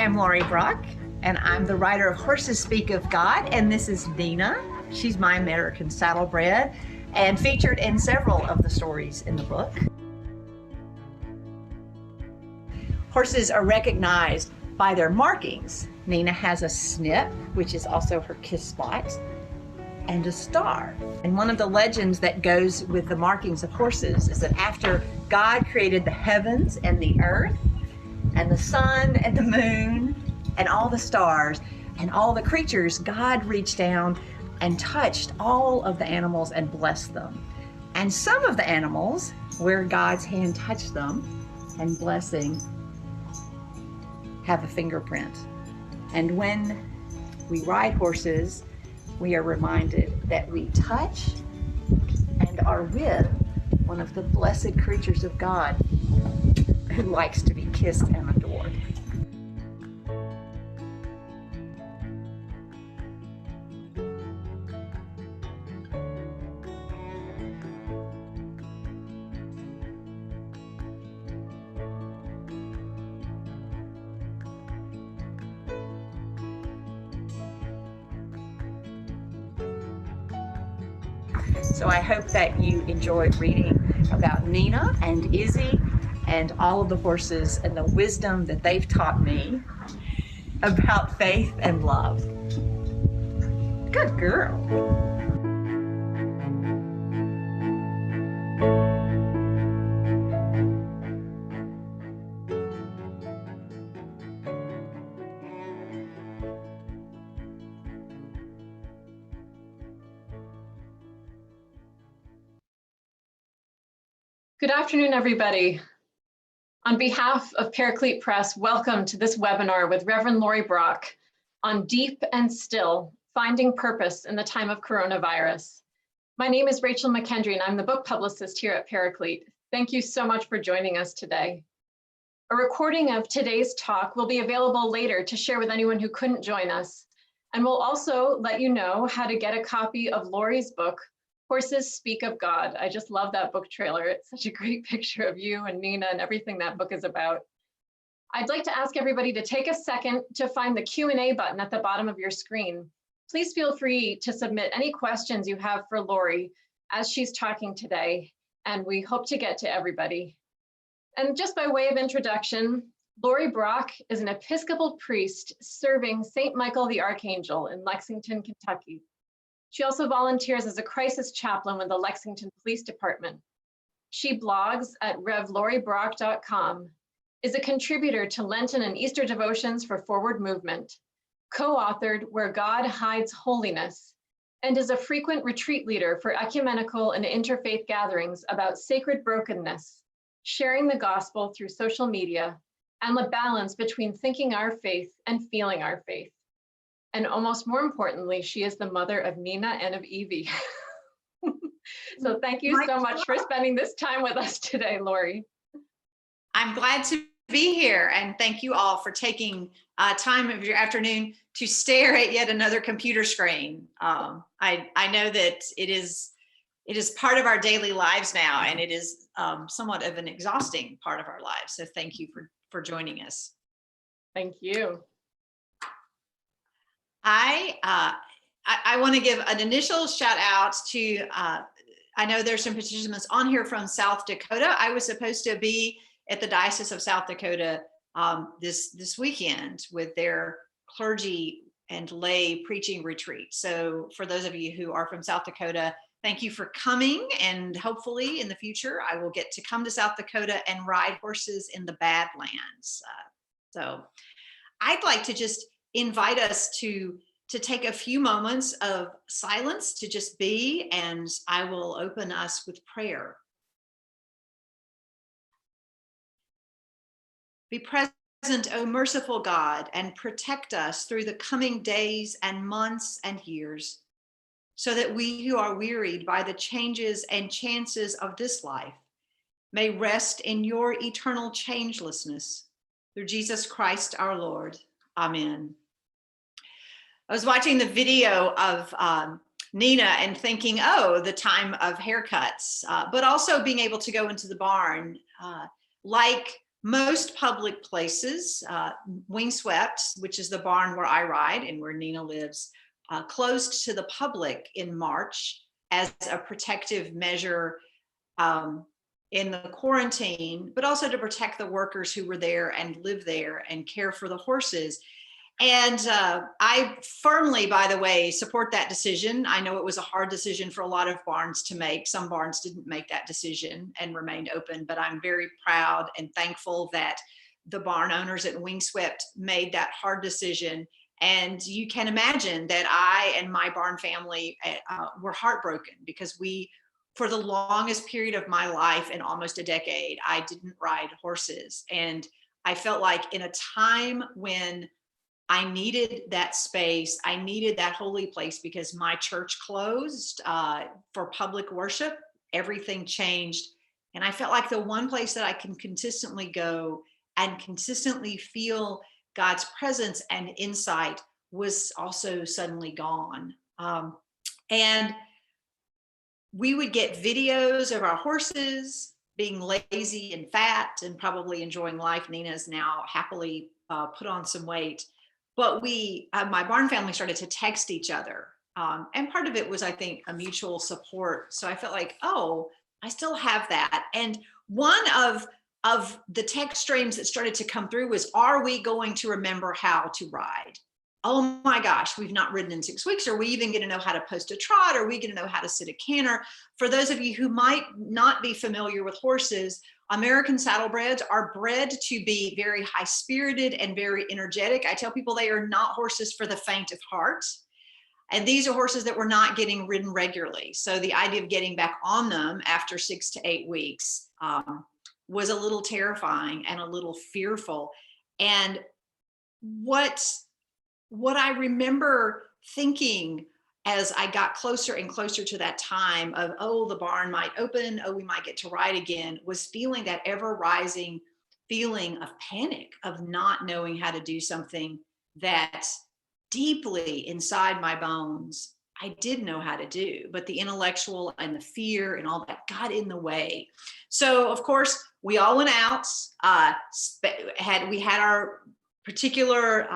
am Laurie Brock, and I'm the writer of Horses Speak of God, and this is Nina. She's my American saddlebred and featured in several of the stories in the book. Horses are recognized by their markings. Nina has a snip, which is also her kiss spot, and a star. And one of the legends that goes with the markings of horses is that after God created the heavens and the earth and the sun and the moon and all the stars and all the creatures, God reached down and touched all of the animals and blessed them. And some of the animals, where God's hand touched them and blessing, have a fingerprint. And when we ride horses, we are reminded that we touch and are with one of the blessed creatures of God who likes to be kissed and adored. So I hope that you enjoyed reading about Nina and Izzy and all of the horses and the wisdom that they've taught me about faith and love. Good girl. Good afternoon, everybody. On behalf of Paraclete Press, welcome to this webinar with Reverend Laurie Brock on Deep and Still, Finding Purpose in the Time of Coronavirus. My name is Rachel McKendry, and I'm the book publicist here at Paraclete. Thank you so much for joining us today. A recording of today's talk will be available later to share with anyone who couldn't join us. And we'll also let you know how to get a copy of Laurie's book, Horses Speak of God. I just love that book trailer. It's such a great picture of you and Nina and everything that book is about. I'd like to ask everybody to take a second to find the Q&A button at the bottom of your screen. Please feel free to submit any questions you have for Laurie as she's talking today, and we hope to get to everybody. And just by way of introduction, Laurie Brock is an Episcopal priest serving St. Michael the Archangel in Lexington, Kentucky. She also volunteers as a crisis chaplain with the Lexington Police Department. She blogs at revlauriebrock.com, is a contributor to Lenten and Easter devotions for Forward Movement, co-authored Where God Hides Holiness, and is a frequent retreat leader for ecumenical and interfaith gatherings about sacred brokenness, sharing the gospel through social media, and the balance between thinking our faith and feeling our faith. And almost more importantly, she is the mother of Nina and of Evie. So thank you so much for spending this time with us today, Laurie. I'm glad to be here, and thank you all for taking time of your afternoon to stare at yet another computer screen. I know that it is part of our daily lives now, and it is somewhat of an exhausting part of our lives. So thank you for joining us. Thank you. I want to give an initial shout out to, I know there's some participants on here from South Dakota. I was supposed to be at the Diocese of South Dakota this weekend with their clergy and lay preaching retreat. So for those of you who are from South Dakota, thank you for coming, and hopefully in the future I will get to come to South Dakota and ride horses in the Badlands. So I'd like to just invite us to take a few moments of silence to just be, and I will open us with prayer. Be present, O merciful God, and protect us through the coming days and months and years, so that we who are wearied by the changes and chances of this life may rest in your eternal changelessness. Through Jesus Christ our Lord. Amen. I was watching the video of Nina and thinking, oh, the time of haircuts, but also being able to go into the barn. Like most public places, Windswept, which is the barn where I ride and where Nina lives, closed to the public in March as a protective measure in the quarantine, but also to protect the workers who were there and live there and care for the horses. And I firmly, by the way, support that decision. I know it was a hard decision for a lot of barns to make. Some barns didn't make that decision and remained open, but I'm very proud and thankful that the barn owners at Windswept made that hard decision. And you can imagine that I and my barn family were heartbroken because for the longest period of my life, in almost a decade, I didn't ride horses. And I felt like in a time when I needed that space, I needed that holy place because my church closed for public worship, everything changed. And I felt like the one place that I can consistently go and consistently feel God's presence and insight was also suddenly gone. And we would get videos of our horses being lazy and fat and probably enjoying life. Nina's now happily put on some weight. But my barn family started to text each other. And part of it was, I think, a mutual support. So I felt like, oh, I still have that. And one of the text streams that started to come through was, are we going to remember how to ride? Oh my gosh, we've not ridden in 6 weeks. Are we even going to know how to post a trot? Are we going to know how to sit a canter? For those of you who might not be familiar with horses, American saddlebreds are bred to be very high-spirited and very energetic. I tell people they are not horses for the faint of heart. And these are horses that were not getting ridden regularly. So the idea of getting back on them after 6 to 8 weeks was a little terrifying and a little fearful. And what I remember thinking as I got closer and closer to that time of, oh, the barn might open, oh, we might get to ride again, was feeling that ever rising feeling of panic, of not knowing how to do something that deeply inside my bones, I did know how to do, but the intellectual and the fear and all that got in the way. So of course, we all went out, we had our particular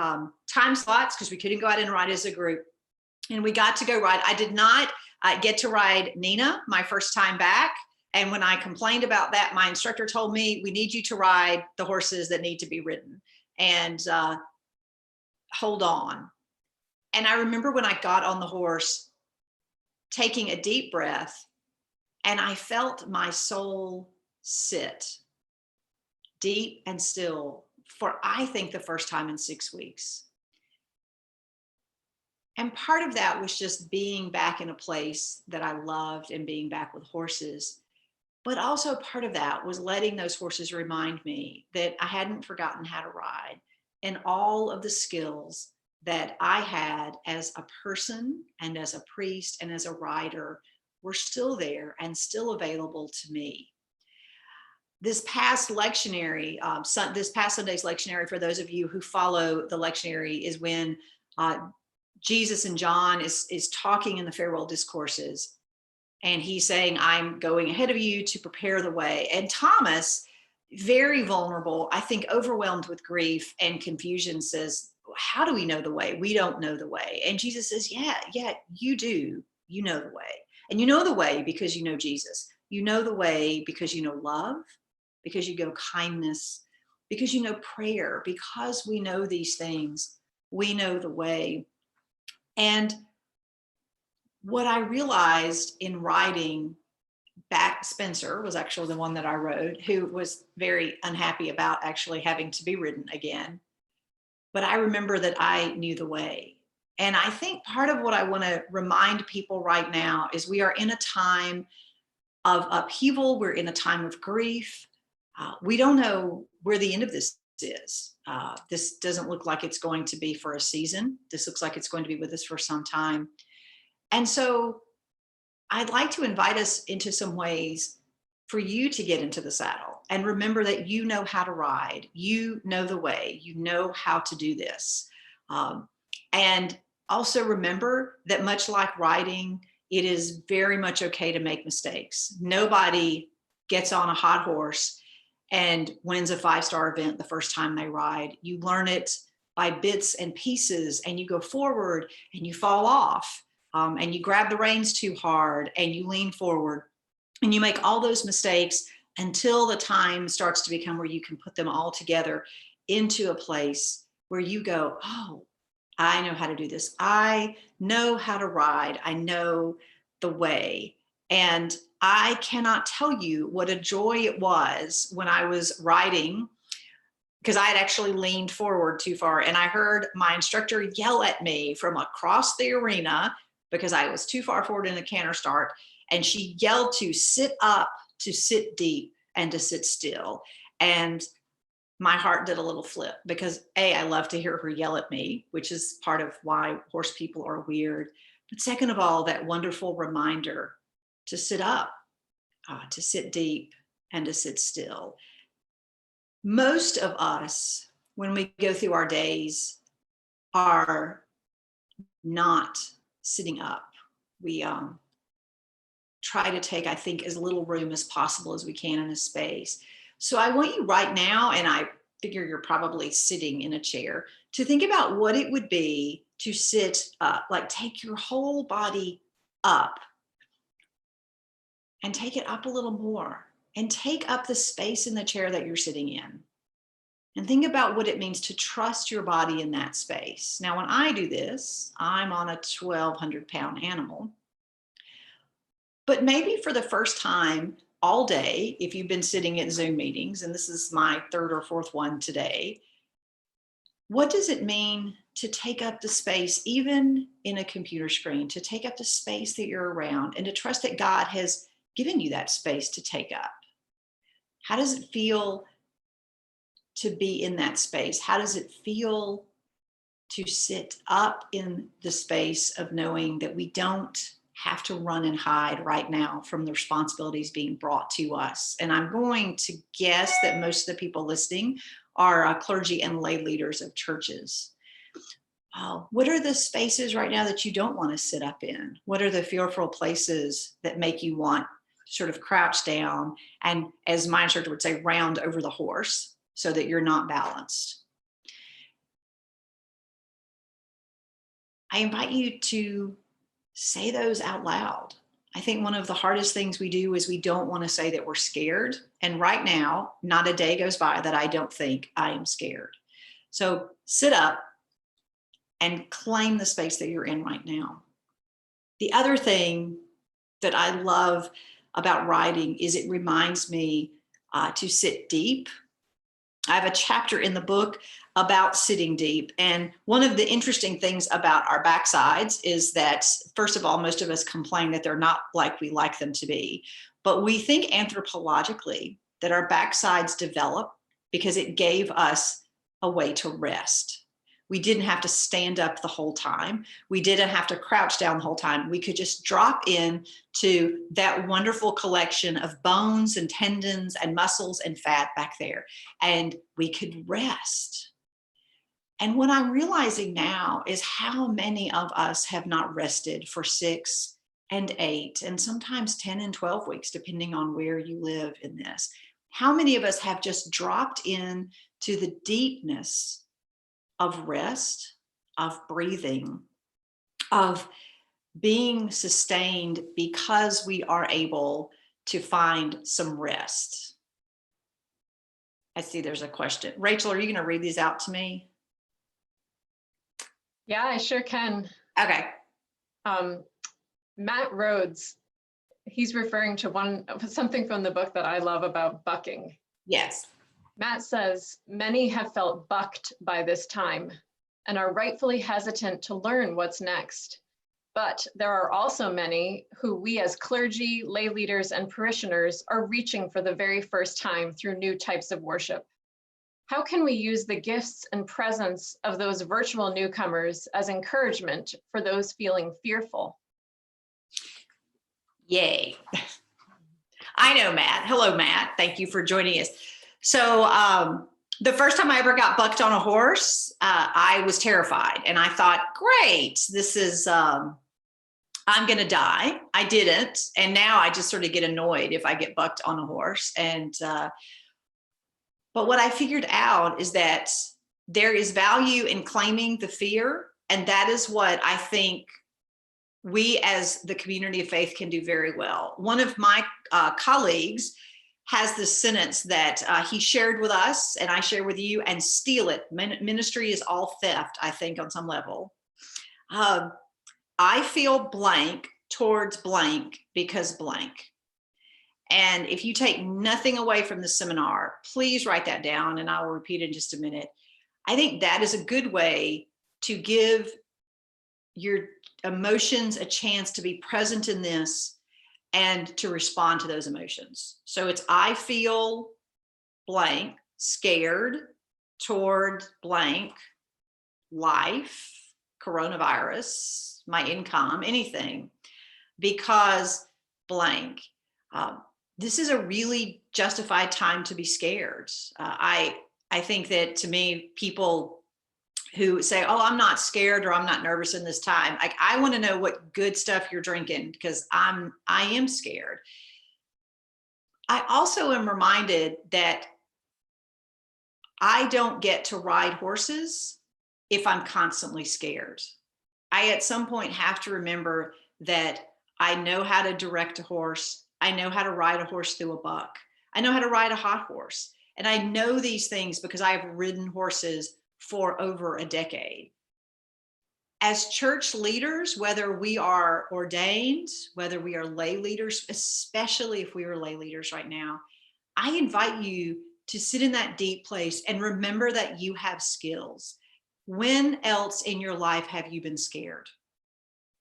time slots because we couldn't go out and ride as a group. And we got to go ride. I did not get to ride Nina my first time back. And when I complained about that, my instructor told me, we need you to ride the horses that need to be ridden and hold on. And I remember when I got on the horse, taking a deep breath, and I felt my soul sit deep and still for, I think, the first time in 6 weeks. And part of that was just being back in a place that I loved and being back with horses. But also part of that was letting those horses remind me that I hadn't forgotten how to ride, and all of the skills that I had as a person and as a priest and as a rider were still there and still available to me. This past lectionary, this past Sunday's lectionary, for those of you who follow the lectionary, is when Jesus and John is talking in the farewell discourses, and he's saying, I'm going ahead of you to prepare the way. And Thomas, very vulnerable, I think overwhelmed with grief and confusion, says, how do we know the way? We don't know the way. And Jesus says, yeah, you do. You know the way. And you know the way because you know Jesus. You know the way because you know love, because you know kindness, because you know prayer, because we know these things, we know the way. And what I realized in writing back, Spencer was actually the one that I rode, who was very unhappy about actually having to be ridden again. But I remember that I knew the way. And I think part of what I want to remind people right now is we are in a time of upheaval. We're in a time of grief. We don't know where the end of this is. This doesn't look like it's going to be for a season. This looks like it's going to be with us for some time. And so I'd like to invite us into some ways for you to get into the saddle and remember that you know how to ride. You know the way. You know how to do this. And also remember that much like riding, it is very much okay to make mistakes. Nobody gets on a hot horse and wins a 5-star event the first time they ride. You learn it by bits and pieces, and you go forward and you fall off, and you grab the reins too hard and you lean forward, and you make all those mistakes until the time starts to become where you can put them all together into a place where you go, oh, I know how to do this. I know how to ride. I know the way. And I cannot tell you what a joy it was when I was riding, because I had actually leaned forward too far, and I heard my instructor yell at me from across the arena because I was too far forward in the canter start. And she yelled to sit up, to sit deep, and to sit still. And my heart did a little flip, because I love to hear her yell at me, which is part of why horse people are weird. But second of all, that wonderful reminder to sit up, to sit deep, and to sit still. Most of us, when we go through our days, are not sitting up. We try to take, I think, as little room as possible as we can in a space. So I want you right now, and I figure you're probably sitting in a chair, to think about what it would be to sit up, like take your whole body up and take it up a little more, and take up the space in the chair that you're sitting in. And think about what it means to trust your body in that space. Now, when I do this, I'm on a 1,200-pound animal. But maybe for the first time all day, if you've been sitting at Zoom meetings, and this is my 3rd or 4th one today, what does it mean to take up the space, even in a computer screen, to take up the space that you're around, and to trust that God has given you that space to take up? How does it feel to be in that space? How does it feel to sit up in the space of knowing that we don't have to run and hide right now from the responsibilities being brought to us? And I'm going to guess that most of the people listening are clergy and lay leaders of churches. What are the spaces right now that you don't want to sit up in? What are the fearful places that make you want to sort of crouch down and, as my instructor would say, round over the horse so that you're not balanced? I invite you to say those out loud. I think one of the hardest things we do is we don't want to say that we're scared. And right now, not a day goes by that I don't think I am scared. So sit up and claim the space that you're in right now. The other thing that I love about riding is it reminds me to sit deep. I have a chapter in the book about sitting deep. And one of the interesting things about our backsides is that, first of all, most of us complain that they're not like we like them to be. But we think anthropologically that our backsides develop because it gave us a way to rest. We didn't have to stand up the whole time. We didn't have to crouch down the whole time. We could just drop in to that wonderful collection of bones and tendons and muscles and fat back there, and we could rest. And what I'm realizing now is how many of us have not rested for 6 and 8 and sometimes 10 and 12 weeks, depending on where you live in this. How many of us have just dropped in to the deepness of rest, of breathing, of being sustained because we are able to find some rest? I see there's a question. Rachel, are you going to read these out to me? Yeah, I sure can. Okay. Matt Rhodes, he's referring to something from the book that I love about bucking. Yes. Matt says, many have felt bucked by this time and are rightfully hesitant to learn what's next. But there are also many who we as clergy, lay leaders, and parishioners are reaching for the very first time through new types of worship. How can we use the gifts and presence of those virtual newcomers as encouragement for those feeling fearful? Yay. I know Matt. Hello, Matt. Thank you for joining us. So the first time I ever got bucked on a horse, I was terrified. And I thought, great, this is, I'm going to die. I didn't. And now I just sort of get annoyed if I get bucked on a horse. And But what I figured out is that there is value in claiming the fear. And that is what I think we as the community of faith can do very well. One of my colleagues has this sentence that he shared with us, and I share with you, and steal it. Ministry is all theft, I think, on some level. I feel blank towards blank because blank. And if you take nothing away from the seminar, please write that down, and I will repeat it in just a minute. I think that is a good way to give your emotions a chance to be present in this and to respond to those emotions. So it's I feel blank, scared toward blank, life, coronavirus, my income, anything, because blank. This is a really justified time to be scared. I think that, to me, people who say, oh, I'm not scared or I'm not nervous in this time, like, I want to know what good stuff you're drinking, because I am scared. I also am reminded that I don't get to ride horses if I'm constantly scared. I at some point have to remember that I know how to direct a horse. I know how to ride a horse through a buck. I know how to ride a hot horse. And I know these things because I have ridden horses for over a decade. As church leaders, whether we are ordained, whether we are lay leaders, especially if we are lay leaders right now, I invite you to sit in that deep place and remember that you have skills. When else in your life have you been scared?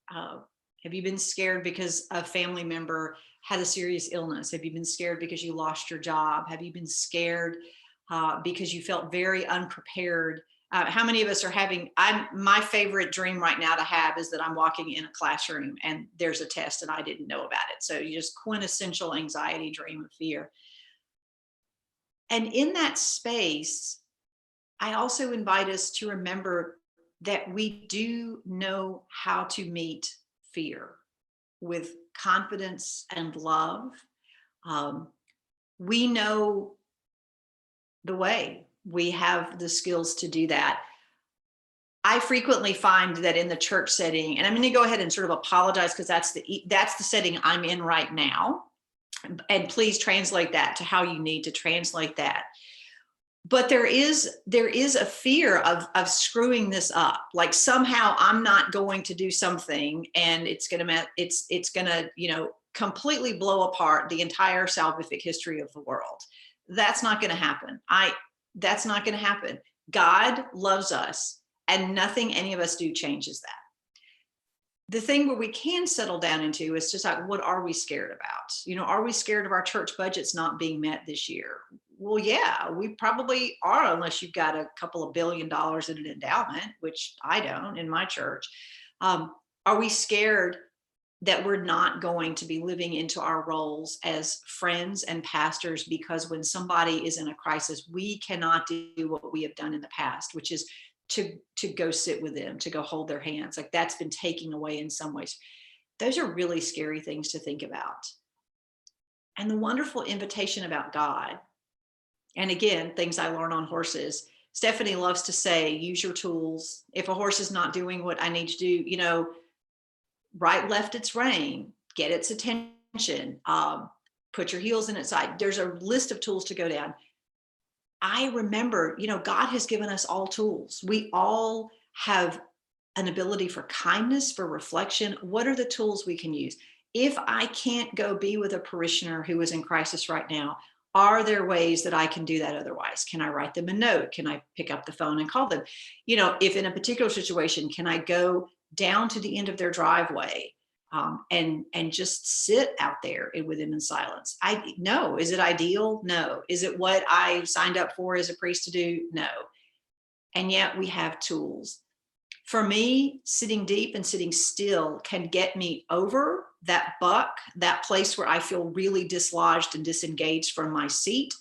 Have you been scared because a family member had a serious illness? Have you been scared because you lost your job? Have you been scared because you felt very unprepared? How many of us are having, my favorite dream right now to have is that I'm walking in a classroom and there's a test and I didn't know about it. So you just quintessential anxiety dream of fear. And in that space, I also invite us to remember that we do know how to meet fear with confidence and love. We know the way. We have the skills to do that. I frequently find that in the church setting, and I'm going to go ahead and sort of apologize because that's the setting I'm in right now. And please translate that to how you need to translate that. But there is a fear of screwing this up. Like somehow I'm not going to do something and it's gonna completely blow apart the entire salvific history of the world. That's not going to happen. That's not going to happen. God loves us, and nothing any of us do changes that. The thing where we can settle down into is just like, what are we scared about? Are we scared of our church budgets not being met this year? Well, yeah, we probably are, unless you've got a couple of $1 billion in an endowment, which I don't in my church. Are we scared that we're not going to be living into our roles as friends and pastors, because when somebody is in a crisis, we cannot do what we have done in the past, which is to go sit with them, to go hold their hands. Like, that's been taken away in some ways. Those are really scary things to think about. And the wonderful invitation about God, and again, things I learn on horses, Stephanie loves to say, use your tools. If a horse is not doing what I need to do, right, left its rein, get its attention, put your heels in its side. There's a list of tools to go down. I remember, God has given us all tools. We all have an ability for kindness, for reflection. What are the tools we can use? If I can't go be with a parishioner who is in crisis right now, are there ways that I can do that otherwise? Can I write them a note? Can I pick up the phone and call them? If in a particular situation, can I go down to the end of their driveway and just sit out there with them in silence? No. Is it ideal? No. Is it what I signed up for as a priest to do? No. And yet we have tools. For me, sitting deep and sitting still can get me over that buck, that place where I feel really dislodged and disengaged from my seat.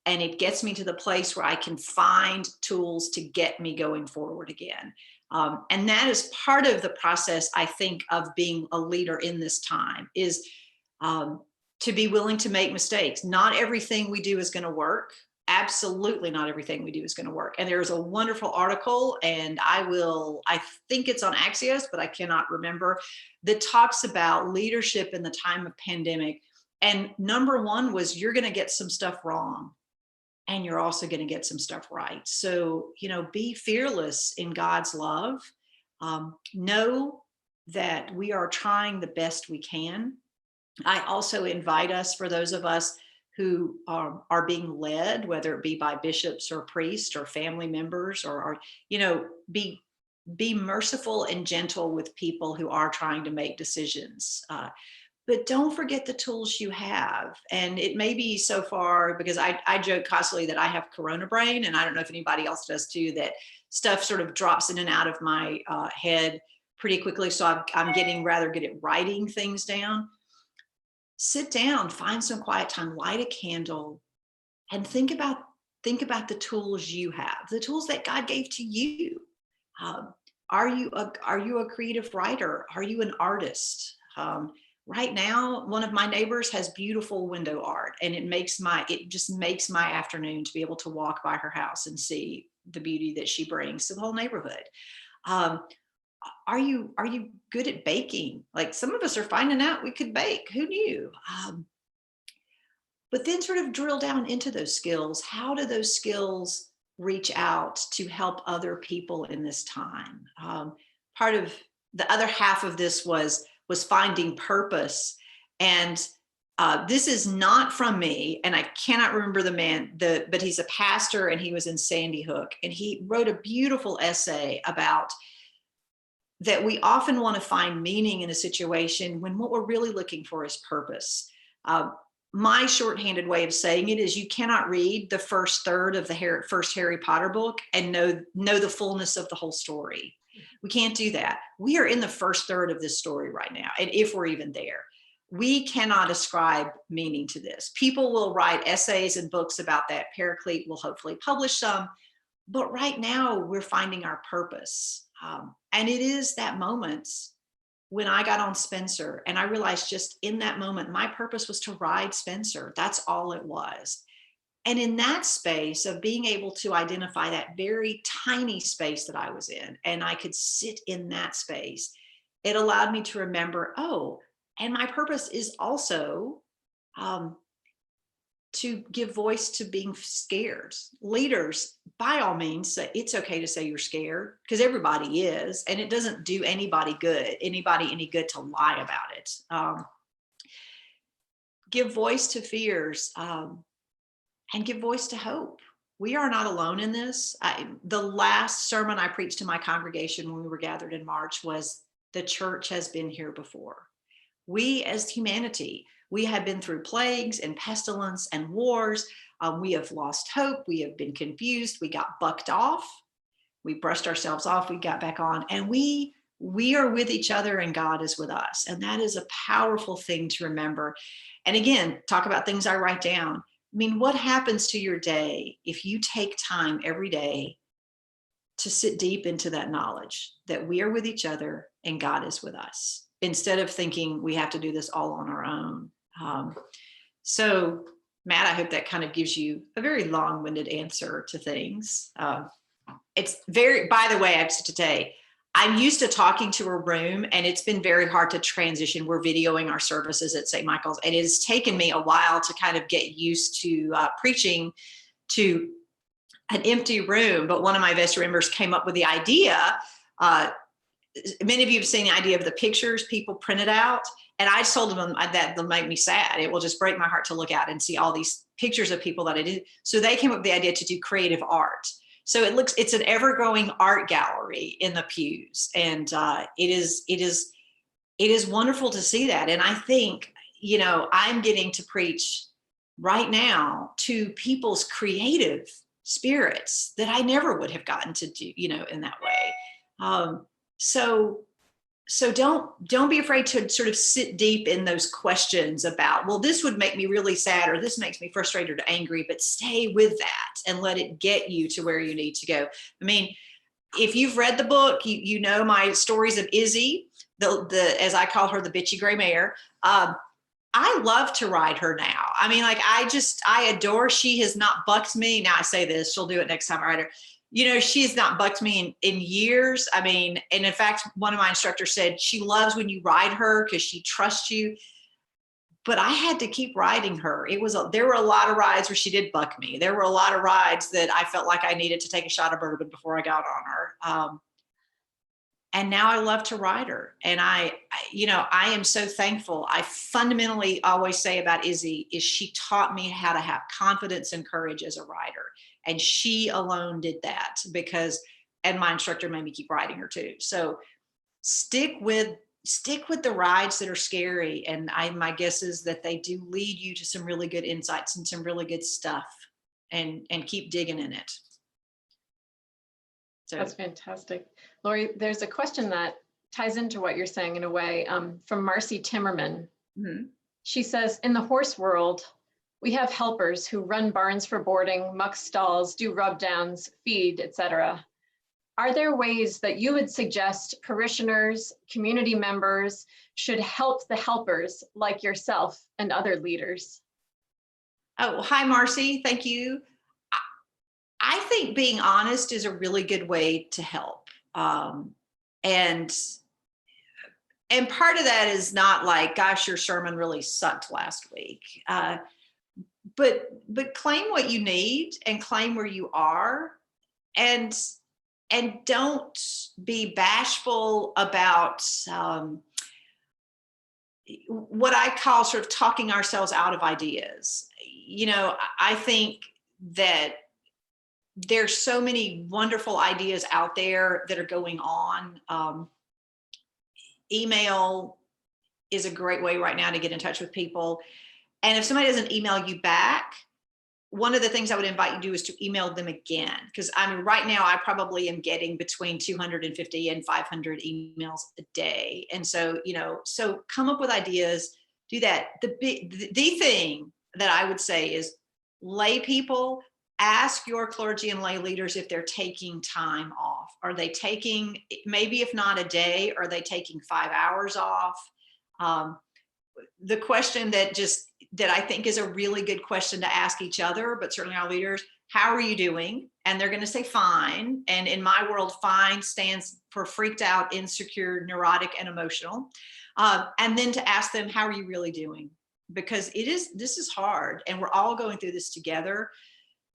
And it gets me to the place where I can find tools to get me going forward again. And that is part of the process, I think, of being a leader in this time, is to be willing to make mistakes. Not everything we do is going to work. absolutely not everything we do is going to work. And there's a wonderful article, and I think it's on Axios, but I cannot remember, that talks about leadership in the time of pandemic. And number one was, you're going to get some stuff wrong, and you're also going to get some stuff right. So, be fearless in God's love. Know that we are trying the best we can. I also invite us, for those of us who are being led, whether it be by bishops or priests or family members, or be merciful and gentle with people who are trying to make decisions. But don't forget the tools you have. And it may be so far, because I joke constantly that I have Corona brain, and I don't know if anybody else does too, that stuff sort of drops in and out of my head pretty quickly. So I'm getting rather good at writing things down. Sit down, find some quiet time, light a candle, and think about the tools you have, the tools that God gave to you. Are you a creative writer? Are you an artist? Right now, one of my neighbors has beautiful window art, and it just makes my afternoon to be able to walk by her house and see the beauty that she brings to the whole neighborhood. Are you good at baking? Like, some of us are finding out we could bake. Who knew? But then sort of drill down into those skills. How do those skills reach out to help other people in this time? Part of the other half of this was finding purpose. And this is not from me, and I cannot remember the man, but he's a pastor, and he was in Sandy Hook, and he wrote a beautiful essay about that we often want to find meaning in a situation when what we're really looking for is purpose. My shorthanded way of saying it is, you cannot read the first third of the first Harry Potter book and know the fullness of the whole story. We can't do that. We are in the first third of this story right now, and if we're even there, we cannot ascribe meaning to this. People will write essays and books about that. Paraclete will hopefully publish some, but right now we're finding our purpose. And it is that moment when I got on Spencer, and I realized just in that moment, my purpose was to ride Spencer. That's all it was. And in that space of being able to identify that very tiny space that I was in, and I could sit in that space, it allowed me to remember, oh, and my purpose is also to give voice to being scared. Leaders, by all means, it's okay to say you're scared, because everybody is, and it doesn't do anybody any good to lie about it. Give voice to fears, and give voice to hope. We are not alone in this. The last sermon I preached to my congregation when we were gathered in March was, the church has been here before. We as humanity, we have been through plagues and pestilence and wars. We have lost hope. We have been confused. We got bucked off. We brushed ourselves off. We got back on. And we are with each other, and God is with us. And that is a powerful thing to remember. And again, talk about things I write down. I mean, what happens to your day if you take time every day to sit deep into that knowledge that we are with each other and God is with us, instead of thinking we have to do this all on our own? So, Matt, I hope that kind of gives you a very long-winded answer to things. It's very, by the way, I have to say, I'm used to talking to a room, and it's been very hard to transition. We're videoing our services at St. Michael's, and it has taken me a while to kind of get used to preaching to an empty room. But one of my best members came up with the idea. Many of you have seen the idea of the pictures people printed out. And I told them that they'll make me sad. It will just break my heart to look at and see all these pictures of people that I did. So they came up with the idea to do creative art. So it's an ever-growing art gallery in the pews. And it is wonderful to see that. And I think, I'm getting to preach right now to people's creative spirits that I never would have gotten to do, in that way. So don't be afraid to sort of sit deep in those questions about, well, this would make me really sad, or this makes me frustrated or angry, but stay with that and let it get you to where you need to go. I mean, if you've read the book, you know my stories of Izzy, the as I call her, the bitchy gray mare. I love to ride her now. I mean, like, I adore, she has not bucked me. Now I say this, she'll do it next time I ride her. She has not bucked me in years. I mean, and in fact, one of my instructors said she loves when you ride her because she trusts you. But I had to keep riding her. There were a lot of rides where she did buck me. There were a lot of rides that I felt like I needed to take a shot of bourbon before I got on her. And now I love to ride her. And I am so thankful. I fundamentally always say about Izzy is she taught me how to have confidence and courage as a rider. And she alone did that and my instructor made me keep riding her too. So stick with the rides that are scary. And my guess is that they do lead you to some really good insights and some really good stuff, and keep digging in it. So that's fantastic. Laurie, there's a question that ties into what you're saying in a way, from Marcy Timmerman. mm-hmm. She says, in the horse world, we have helpers who run barns for boarding, muck stalls, do rub downs, feed, etc. Are there ways that you would suggest parishioners, community members should help the helpers like yourself and other leaders? Oh, hi, Marcy. Thank you. I think being honest is a really good way to help. And part of that is not like, gosh, your sermon really sucked last week. But claim what you need and claim where you are, and don't be bashful about what I call sort of talking ourselves out of ideas. I think that there's so many wonderful ideas out there that are going on. Email is a great way right now to get in touch with people. And if somebody doesn't email you back, one of the things I would invite you to do is to email them again. Because right now I probably am getting between 250 and 500 emails a day. And so, so come up with ideas, do that. The thing that I would say is, lay people, ask your clergy and lay leaders if they're taking time off. Are they taking, maybe if not a day, are they taking 5 hours off? The question that I think is a really good question to ask each other, but certainly our leaders, how are you doing? And they're going to say fine. And in my world, fine stands for freaked out, insecure, neurotic, and emotional. And then to ask them, how are you really doing? Because this is hard, and we're all going through this together.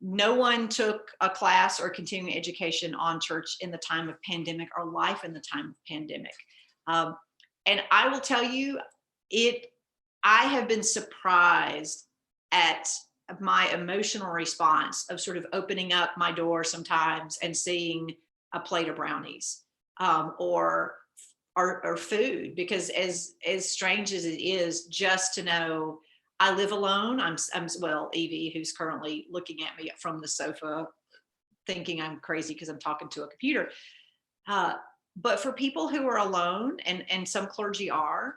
No one took a class or continuing education on church in the time of pandemic, or life in the time of pandemic. And I will tell you, I have been surprised at my emotional response of sort of opening up my door sometimes and seeing a plate of brownies, or food, because as strange as it is, just to know I live alone. I'm well, Evie, who's currently looking at me from the sofa, thinking I'm crazy because I'm talking to a computer. But for people who are alone, and some clergy are,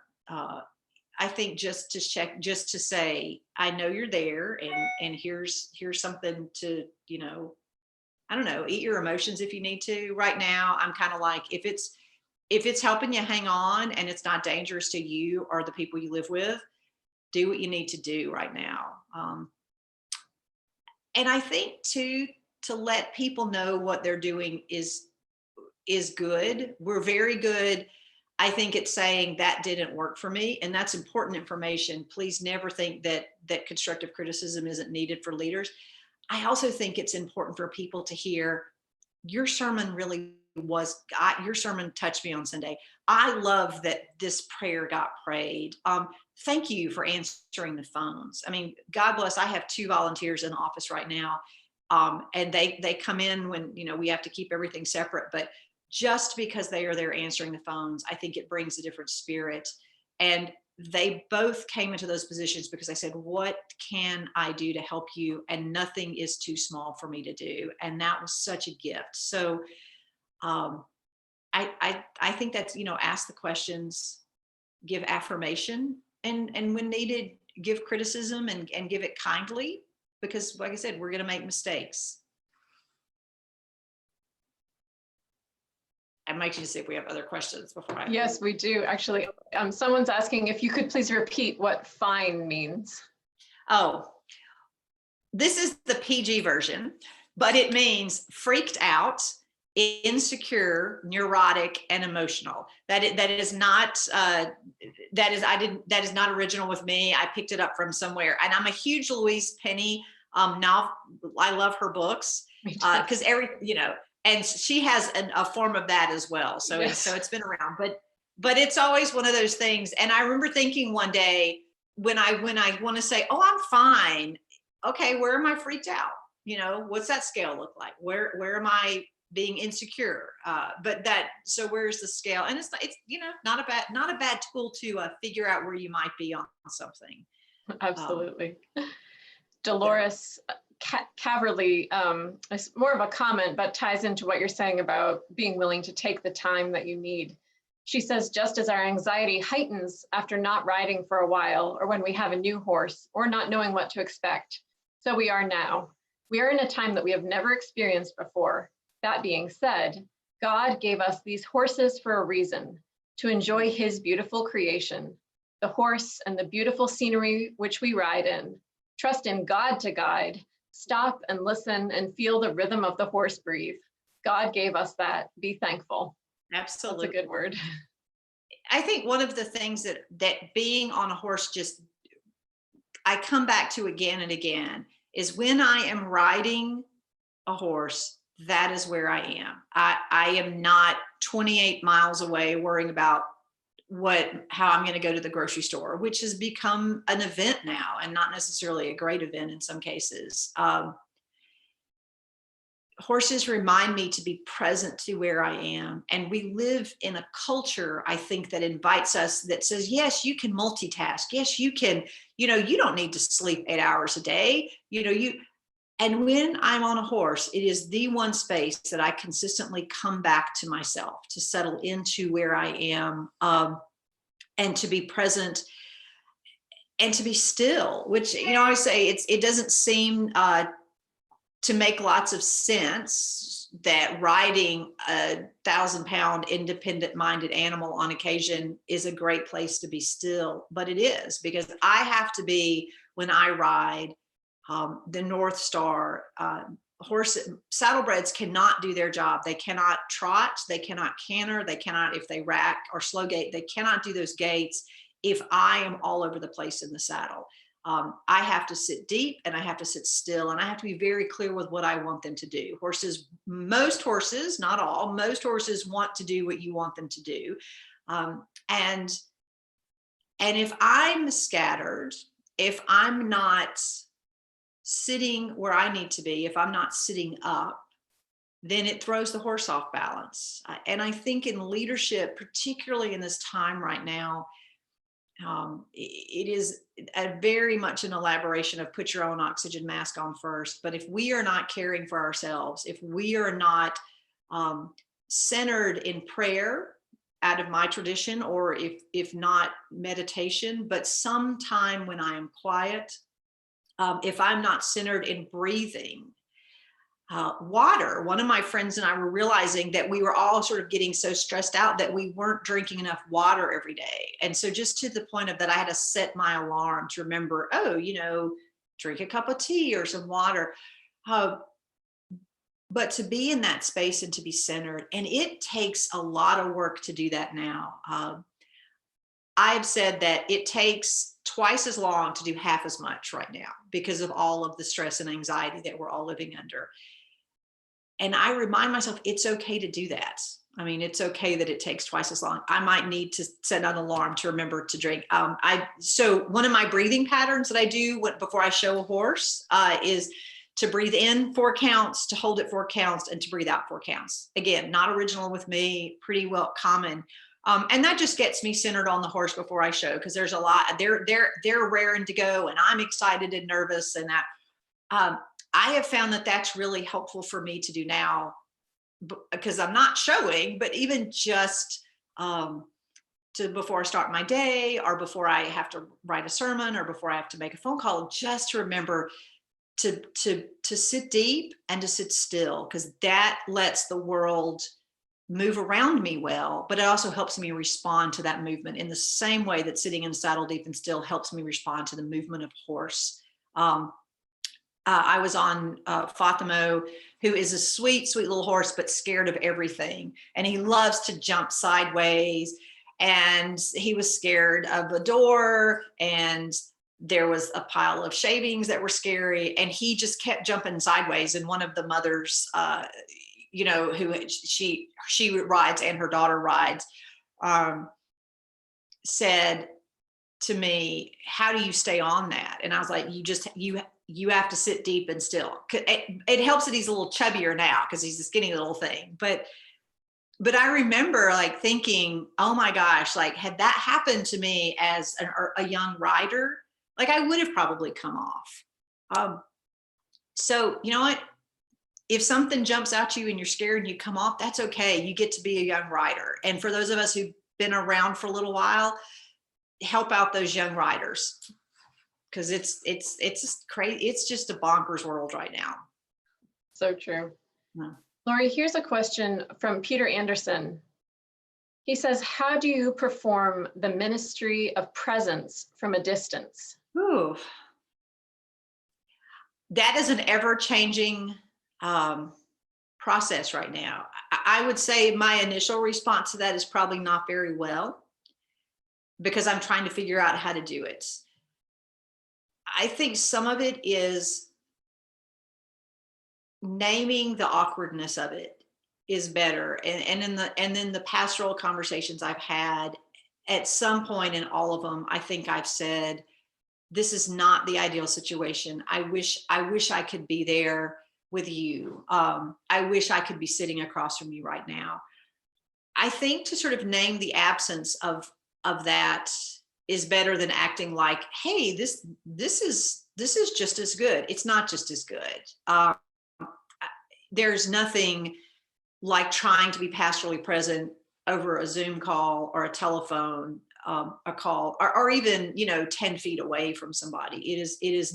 I think just to check, just to say, I know you're there, and here's something to, I don't know, eat your emotions if you need to. Right now, I'm kind of like, if it's helping you hang on and it's not dangerous to you or the people you live with, do what you need to do right now. And I think too, to let people know what they're doing is good. We're very good, I think, it's saying that didn't work for me, and that's important information. Please never think that constructive criticism isn't needed for leaders. I also think it's important for people to hear, your sermon really was, your sermon touched me on Sunday. I love that this prayer got prayed. Thank you for answering the phones. I mean, God bless, I have 2 volunteers in the office right now. And they come in when, we have to keep everything separate, but just because they are there answering the phones, I think it brings a different spirit. And they both came into those positions because I said, what can I do to help you? And nothing is too small for me to do. And that was such a gift. So I think that's, ask the questions, give affirmation, and when needed, give criticism, and give it kindly, because like I said, we're going to make mistakes. I might just see if we have other questions before I. Yes, we do. Actually, someone's asking if you could please repeat what fine means. Oh, this is the PG version, but it means freaked out, insecure, neurotic, and emotional. That is not that is not original with me. I picked it up from somewhere, and I'm a huge Louise Penny. Now I love her books because and she has a form of that as well. So Yes. it's been around, but it's always one of those things. And I remember thinking one day when I want to say, oh, I'm fine. Okay, where am I freaked out? What's that scale look like? Where am I being insecure? So where's the scale? And it's not a bad tool to figure out where you might be on something. Absolutely. Dolores Caverly is more of a comment, but ties into what you're saying about being willing to take the time that you need. She says, just as our anxiety heightens after not riding for a while, or when we have a new horse, or not knowing what to expect, so we are now. We are in a time that we have never experienced before. That being said, God gave us these horses for a reason, to enjoy his beautiful creation, the horse and the beautiful scenery which we ride in. Trust in God to guide. Stop and listen and feel the rhythm of the horse breathe. God gave us that. Be thankful. Absolutely. That's a good word. I think one of the things that being on a horse I come back to again and again is when I am riding a horse, that is where I am. I am not 28 miles away worrying about how I'm going to go to the grocery store, which has become an event now and not necessarily a great event in some cases. Horses remind me to be present to where I am. And we live in a culture, I think, that invites us, that says, yes, you can multitask. Yes, you can, you don't need to sleep 8 hours a day. And when I'm on a horse, it is the one space that I consistently come back to myself, to settle into where I am, and to be present and to be still, which, I say it doesn't seem to make lots of sense that riding a 1,000-pound independent-minded animal on occasion is a great place to be still, but it is, because I have to be, when I ride, the North Star. Saddlebreds cannot do their job. They cannot trot, they cannot canter, they cannot, if they rack or slow gait, they cannot do those gaits if I am all over the place in the saddle. I have to sit deep and I have to sit still, and I have to be very clear with what I want them to do. Most horses, not all, most horses want to do what you want them to do. And if I'm scattered, if I'm not sitting where I need to be, if I'm not sitting up, then it throws the horse off balance. And I think in leadership, particularly in this time right now, it is very much an elaboration of put your own oxygen mask on first. But if we are not caring for ourselves, if we are not centered in prayer, out of my tradition, or if not meditation, but sometime when I am quiet, if I'm not centered in breathing, water. One of my friends and I were realizing that we were all sort of getting so stressed out that we weren't drinking enough water every day. And so just to the point of that, I had to set my alarm to remember, drink a cup of tea or some water. But to be in that space and to be centered, and it takes a lot of work to do that now. I've said that it takes twice as long to do half as much right now because of all of the stress and anxiety that we're all living under. And I remind myself, it's okay to do that. I mean, it's okay that it takes twice as long. I might need to set an alarm to remember to drink. So one of my breathing patterns that I do before I show a horse is to breathe in 4 counts, to hold it 4 counts, and to breathe out 4 counts. Again, not original with me, pretty well common. And that just gets me centered on the horse before I show, because there's a lot, they're raring to go, and I'm excited and nervous, and that I have found that that's really helpful for me to do now, because I'm not showing, but even just before I start my day, or before I have to write a sermon, or before I have to make a phone call, just to remember to sit deep and to sit still, because that lets the world move around me well, but it also helps me respond to that movement in the same way that sitting in saddle deep and still helps me respond to the movement of horse. I was on Fatimo, who is a sweet, sweet little horse, but scared of everything. And he loves to jump sideways. And he was scared of a door, and there was a pile of shavings that were scary. And he just kept jumping sideways. And one of the mothers, who she rides and her daughter rides, said to me, how do you stay on that? And I was like, you have to sit deep and still. It helps that he's a little chubbier now because he's a skinny little thing. But I remember like thinking, oh my gosh, like had that happened to me as a young rider, like I would have probably come off. So you know what? If something jumps at you and you're scared and you come off, that's okay. You get to be a young rider. And for those of us who've been around for a little while, help out those young riders, because it's crazy. It's just a bonkers world right now. So true. Yeah. Laurie, here's a question from Peter Anderson. He says, how do you perform the ministry of presence from a distance? Ooh. That is an ever-changing process right now. I would say my initial response to that is probably not very well, because I'm trying to figure out how to do it. I think some of it is naming the awkwardness of it is better. And in the pastoral conversations I've had, at some point in all of them, I think I've said, this is not the ideal situation. I wish I could be there with you. I wish I could be sitting across from you right now. I think to sort of name the absence of that is better than acting like, hey, this is just as good. It's not just as good. There's nothing like trying to be pastorally present over a Zoom call or a telephone, a call, or even 10 feet away from somebody. It is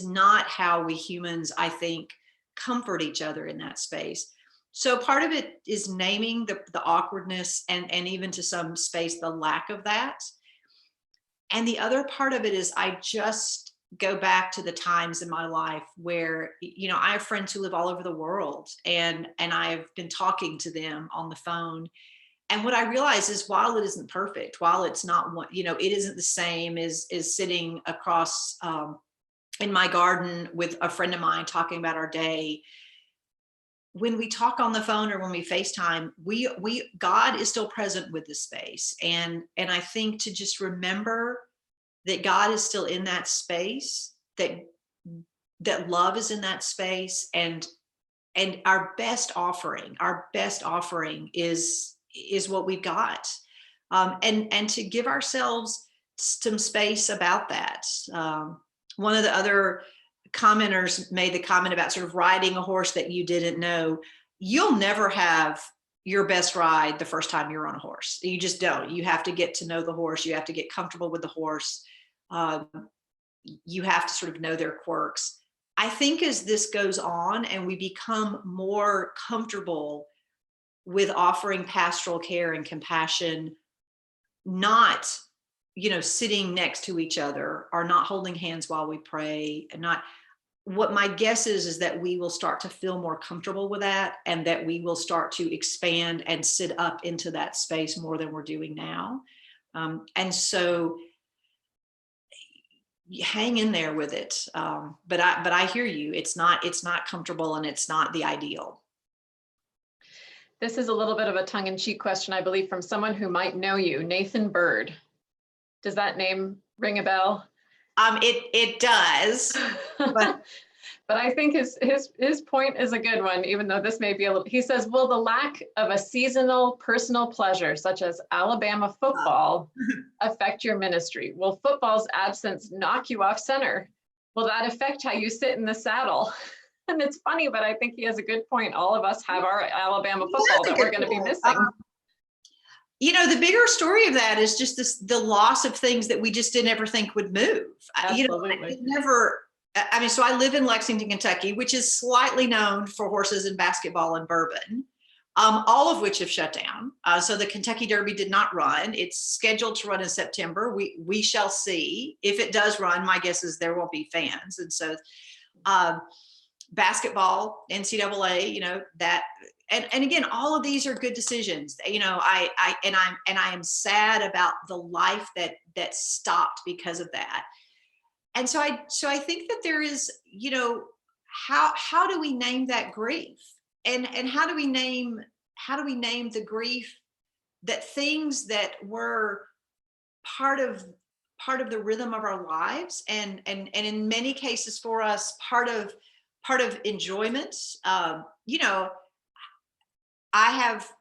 not how we humans, I think, comfort each other in that space. So part of it is naming the awkwardness and even to some space the lack of that. And the other part of it is I just go back to the times in my life where, I have friends who live all over the world, and I've been talking to them on the phone. And what I realize is, while it isn't perfect, while it's not one, it isn't the same as sitting across in my garden with a friend of mine talking about our day. When we talk on the phone or when we FaceTime, God is still present with the space. And I think to just remember that God is still in that space, that love is in that space, and our best offering is what we've got. And to give ourselves some space about that. One of the other commenters made the comment about sort of riding a horse that you didn't know. You'll never have your best ride the first time you're on a horse. You just don't. You have to get to know the horse. You have to get comfortable with the horse. You have to sort of know their quirks. I think as this goes on and we become more comfortable with offering pastoral care and compassion, not sitting next to each other, or not holding hands while we pray, and not, what my guess is that we will start to feel more comfortable with that, and that we will start to expand and sit up into that space more than we're doing now. And so hang in there with it. But I hear you. It's not comfortable, and it's not the ideal. This is a little bit of a tongue-in-cheek question, I believe, from someone who might know you, Nathan Bird. Does that name ring a bell? It does. But but I think his point is a good one, even though this may be a little, he says, will the lack of a seasonal personal pleasure, such as Alabama football, affect your ministry? Will football's absence knock you off center? Will that affect how you sit in the saddle? And it's funny, but I think he has a good point. All of us have our Alabama football that we're going to be missing. The bigger story of that is just the loss of things that we just didn't ever think would move. Absolutely. So I live in Lexington, Kentucky, which is slightly known for horses and basketball and bourbon. all of which have shut down. So the Kentucky Derby did not run. It's scheduled to run in September. We shall see. If it does run, my guess is there won't be fans. And so basketball, NCAA, you know, that, and again, all of these are good decisions. You know, I am sad about the life that stopped because of that. And so I think that there is, you know, how do we name that grief? And how do we name the grief that things that were part of the rhythm of our lives, and in many cases for us, part of enjoyment. You know, I have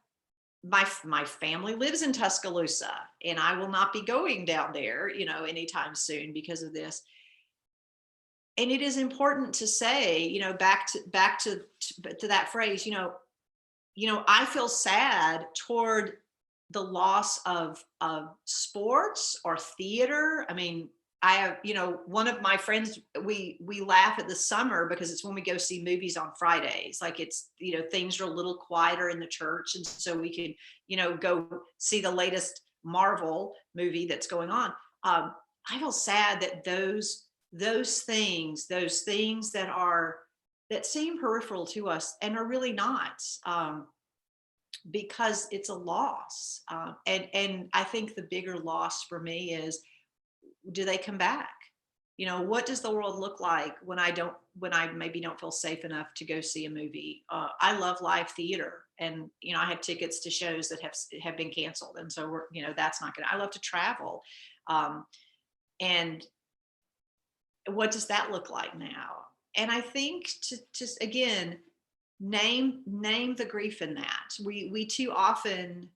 my family lives in Tuscaloosa, and I will not be going down there, you know, anytime soon because of this. And it is important to say, you know, back to that phrase, you know, I feel sad toward the loss of sports or theater. I mean, I have, you know, one of my friends, we laugh at the summer because it's when we go see movies on Fridays. Like, it's, you know, things are a little quieter in the church. And so we can, you know, go see the latest Marvel movie that's going on. I feel sad that those things that seem peripheral to us and are really not, because it's a loss. And I think the bigger loss for me is, do they come back? You know, what does the world look like when I maybe don't feel safe enough to go see a movie? I love live theater, and, you know, I have tickets to shows that have been canceled. And so you know, that's not gonna, I love to travel. And what does that look like now? And I think to just, again, name the grief in that. We too often,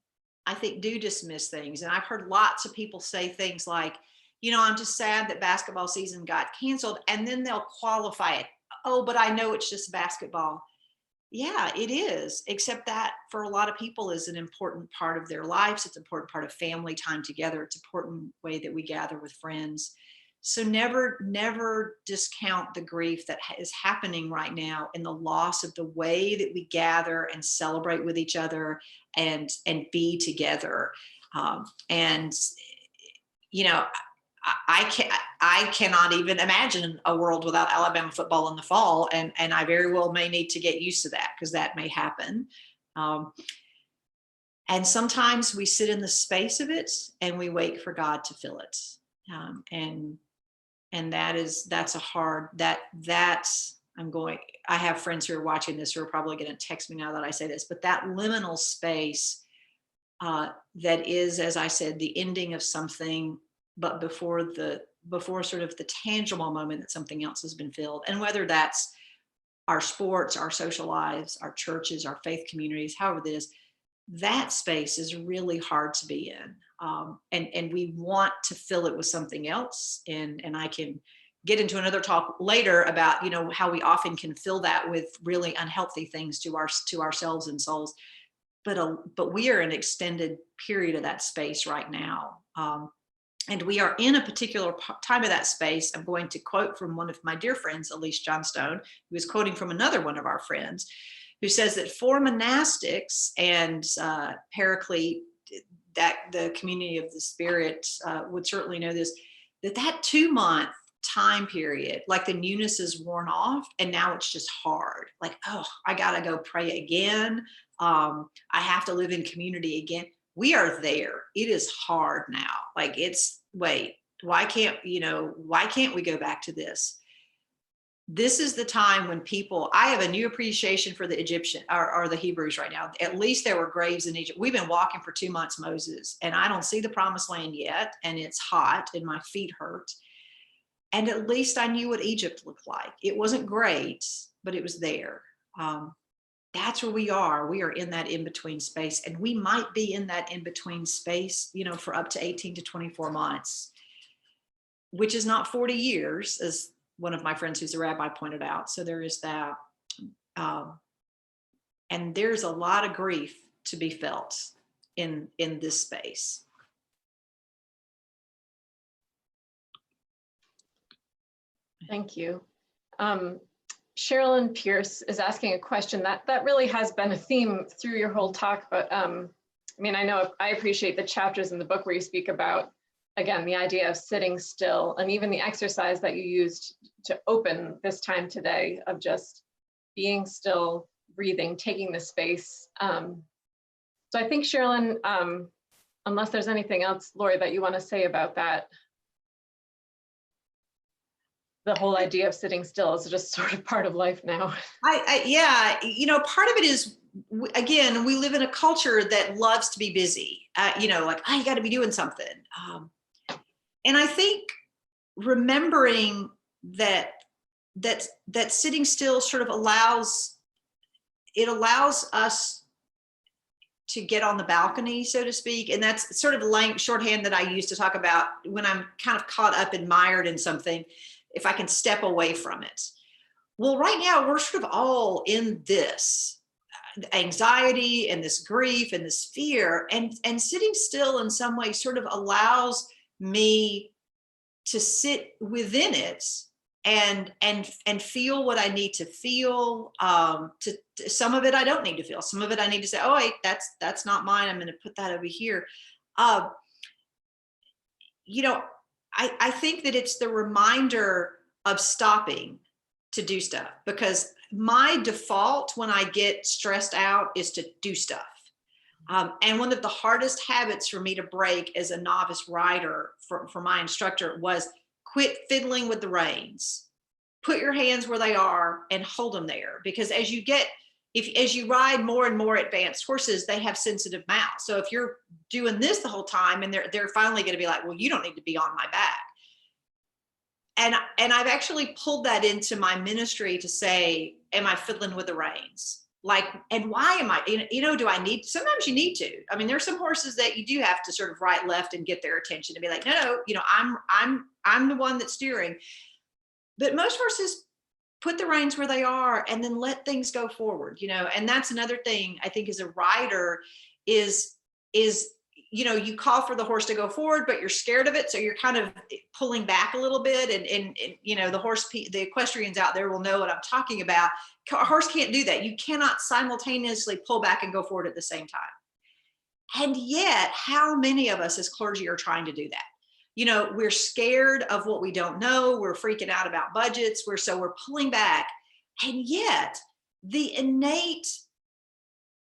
I think, do dismiss things. And I've heard lots of people say things like, you know, I'm just sad that basketball season got canceled. And then they'll qualify it. Oh, but I know it's just basketball. Yeah, it is. Except that for a lot of people is an important part of their lives. It's an important part of family time together. It's an important way that we gather with friends. So never discount the grief that is happening right now in the loss of the way that we gather and celebrate with each other and be together. And, you know, I cannot even imagine a world without Alabama football in the fall, and I very well may need to get used to that, because that may happen. And sometimes we sit in the space of it and we wait for God to fill it. And that's a hard, I have friends who are watching this who are probably going to text me now that I say this, but that liminal space, that is, as I said, the ending of something, but before sort of the tangible moment that something else has been filled. And whether that's our sports, our social lives, our churches, our faith communities, however it is, that space is really hard to be in. And we want to fill it with something else. And I can get into another talk later about, you know, how we often can fill that with really unhealthy things to ourselves and souls. But we are in an extended period of that space right now. And we are in a particular time of that space. I'm going to quote from one of my dear friends, Elise Johnstone, who is quoting from another one of our friends, who says that for monastics and Paraclete, that the community of the Spirit would certainly know this, that 2-month time period, like the newness is worn off, and now it's just hard. Like, oh, I gotta go pray again. I have to live in community again. We are there. It is hard now. Like, why can't we go back to this? This is the time when I have a new appreciation for the Egyptian or the Hebrews right now. At least there were graves in Egypt. We've been walking for 2 months, Moses, and I don't see the promised land yet. And it's hot and my feet hurt. And at least I knew what Egypt looked like. It wasn't great, but it was there. That's where we are. We are in that in-between space, and we might be in that in-between space, you know, for up to 18 to 24 months, which is not 40 years, as one of my friends who's a rabbi pointed out. So there is that. And there's a lot of grief to be felt in this space. Thank you. Sherilyn Pierce is asking a question that really has been a theme through your whole talk, but I mean, I appreciate the chapters in the book where you speak about, again, the idea of sitting still, and even the exercise that you used to open this time today of just being still, breathing, taking the space. So I think, Sherilyn, unless there's anything else, Laurie, that you want to say about that, the whole idea of sitting still is just sort of part of life now. Yeah, part of it is, again, we live in a culture that loves to be busy. Like, you got to be doing something. And I think remembering that sitting still sort of allows us to get on the balcony, so to speak. And that's sort of the shorthand that I use to talk about when I'm kind of caught up and mired in something, if I can step away from it. Well, right now we're sort of all in this anxiety and this grief and this fear, and sitting still in some way sort of allows me to sit within it and feel what I need to feel. Some of it I don't need to feel. Some of it I need to say, oh, wait, that's not mine. I'm going to put that over here. I think that it's the reminder of stopping to do stuff, because my default when I get stressed out is to do stuff. And one of the hardest habits for me to break as a novice rider for my instructor was quit fiddling with the reins. Put your hands where they are and hold them there. Because as you ride more and more advanced horses, they have sensitive mouths. So if you're doing this the whole time, and they're finally going to be like, well, you don't need to be on my back. And I've actually pulled that into my ministry to say, am I fiddling with the reins? Like, and why am I, do I need, sometimes you need to. I mean, there's some horses that you do have to sort of right, left and get their attention and be like, no, I'm the one that's steering. But most horses put the reins where they are and then let things go forward, and that's another thing I think as a rider is, you call for the horse to go forward, but you're scared of it. So you're kind of pulling back a little bit. And the equestrians out there will know what I'm talking about. A horse can't do that. You cannot simultaneously pull back and go forward at the same time. And yet, how many of us as clergy are trying to do that? We're scared of what we don't know. We're freaking out about budgets. We're pulling back. And yet the innate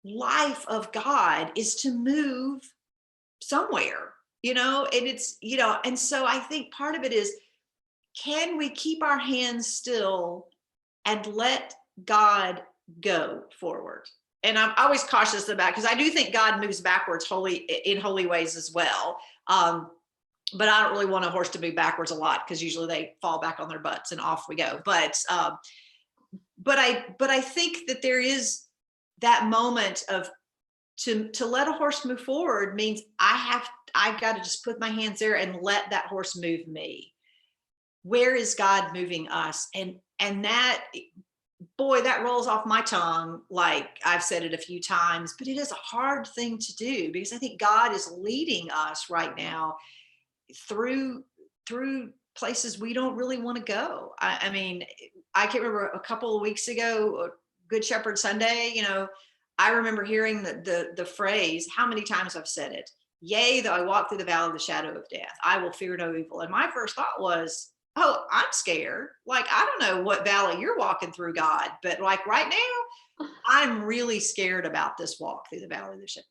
life of God is to move somewhere, and it's, and so I think part of it is, can we keep our hands still and let God go forward? And I'm always cautious about, because I do think God moves backwards in holy ways as well. But I don't really want a horse to move backwards a lot, because usually they fall back on their butts and off we go. But I think that there is that moment of, to let a horse move forward means I've got to just put my hands there and let that horse move me. Where is God moving us? And that, boy, that rolls off my tongue. Like I've said it a few times, but it is a hard thing to do, because I think God is leading us right now through places we don't really want to go. I mean, I can't remember, a couple of weeks ago, Good Shepherd Sunday, I remember hearing the phrase, how many times I've said it, yea, though I walk through the valley of the shadow of death, I will fear no evil. And my first thought was, oh, I'm scared. Like, I don't know what valley you're walking through, God, but like right now, I'm really scared about this walk through the valley of the shadow.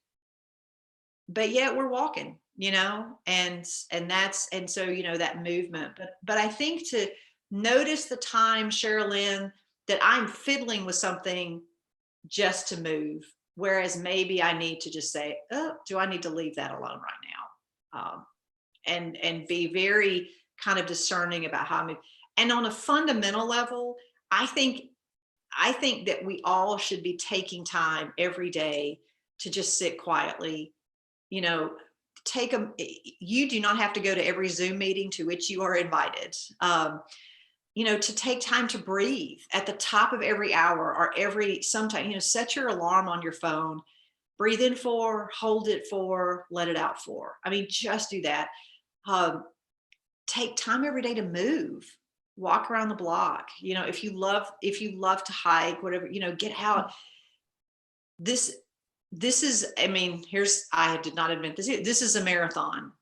But yet we're walking, and so, that movement. But I think to notice the time, Sherilyn, that I'm fiddling with something just to move, whereas maybe I need to just say, oh, do I need to leave that alone right now? And be very kind of discerning about how I move. And on a fundamental level, I think that we all should be taking time every day to just sit quietly. You do not have to go to every Zoom meeting to which you are invited. To take time to breathe at the top of every hour, or sometime, set your alarm on your phone, breathe in 4, hold it 4, let it out 4. I mean, just do that. Take time every day to move. walk around the block. If you love to hike, whatever, get out. This is, I mean, I did not admit this. This is a marathon,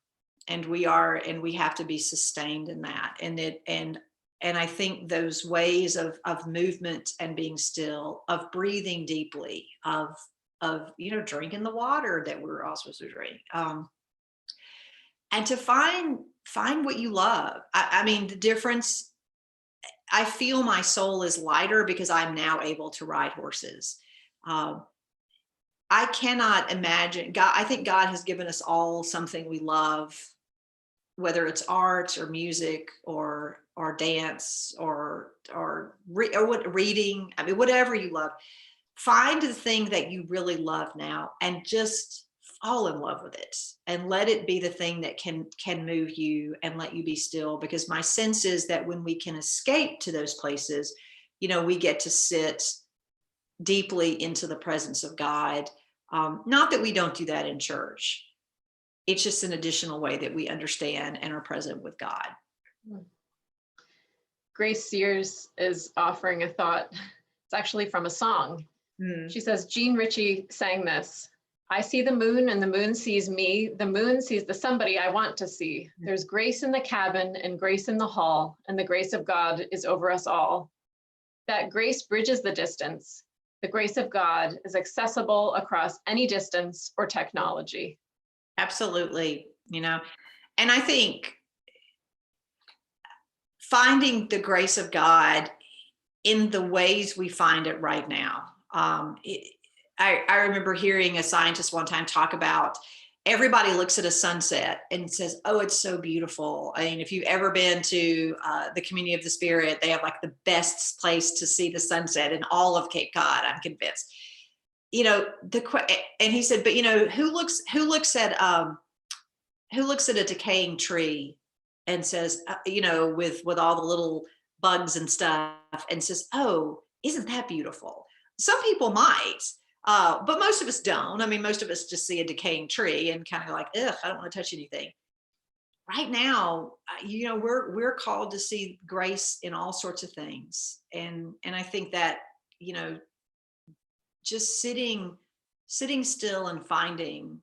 and we have to be sustained in that. And I think those ways of movement and being still, of breathing deeply, of drinking the water that we're all supposed to drink, and to find what you love. I mean, the difference, I feel my soul is lighter because I'm now able to ride horses. I cannot imagine God. I think God has given us all something we love, whether it's art or music or dance or what, reading. I mean, whatever you love, find the thing that you really love now and just fall in love with it, and let it be the thing that can move you and let you be still. Because my sense is that when we can escape to those places, we get to sit deeply into the presence of God. Not that we don't do that in church. It's just an additional way that we understand and are present with God. Grace Sears is offering a thought. It's actually from a song. She says, Jean Ritchie sang this. I see the moon and the moon sees me. The moon sees the somebody I want to see. There's grace in the cabin and grace in the hall, and the grace of God is over us all. That grace bridges the distance. The grace of God is accessible across any distance or technology. Absolutely. And I think finding the grace of God in the ways we find it right now. I remember hearing a scientist one time talk about, everybody looks at a sunset and says, oh, it's so beautiful. I mean, if you've ever been to the Community of the Spirit, they have like the best place to see the sunset in all of Cape Cod, I'm convinced. And he said, but who looks at a decaying tree and says, with all the little bugs and stuff, and says, oh, isn't that beautiful? Some people might, but most of us don't. I mean, most of us just see a decaying tree and kind of like, ugh, I don't want to touch anything. Right now, we're called to see grace in all sorts of things. And I think that, just sitting still and finding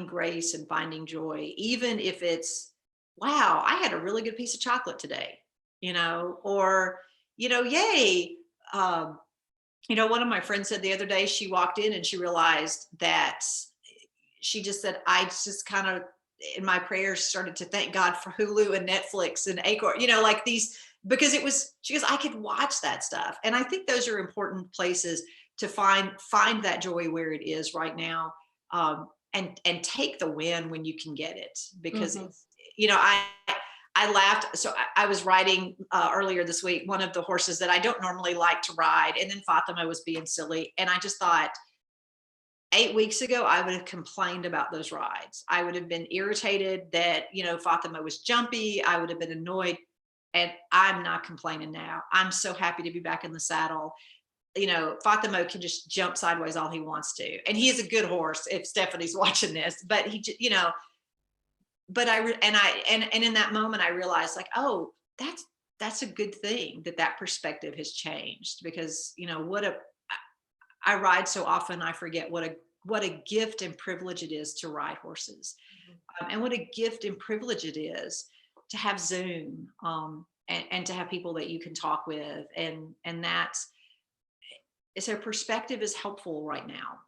grace and finding joy, even if it's, wow, I had a really good piece of chocolate today, or, yay. One of my friends said the other day, she walked in and she realized that she just said, I just kind of, in my prayers, started to thank God for Hulu and Netflix and Acorn, like these, because she goes, I could watch that stuff. And I think those are important places to find that joy where it is right now. And take the win when you can get it, because I laughed. So I was riding earlier this week, one of the horses that I don't normally like to ride. And then Fatima was being silly. And I just thought, 8 weeks ago, I would have complained about those rides. I would have been irritated that, Fatima was jumpy. I would have been annoyed. And I'm not complaining now. I'm so happy to be back in the saddle. Fatima can just jump sideways all he wants to. And he is a good horse if Stephanie's watching this, but but and in that moment I realized, like, oh, that's a good thing that perspective has changed, because I ride so often, I forget what a gift and privilege it is to ride horses. And what a gift and privilege it is to have Zoom, and to have people that you can talk with, and that's, so perspective is helpful right now.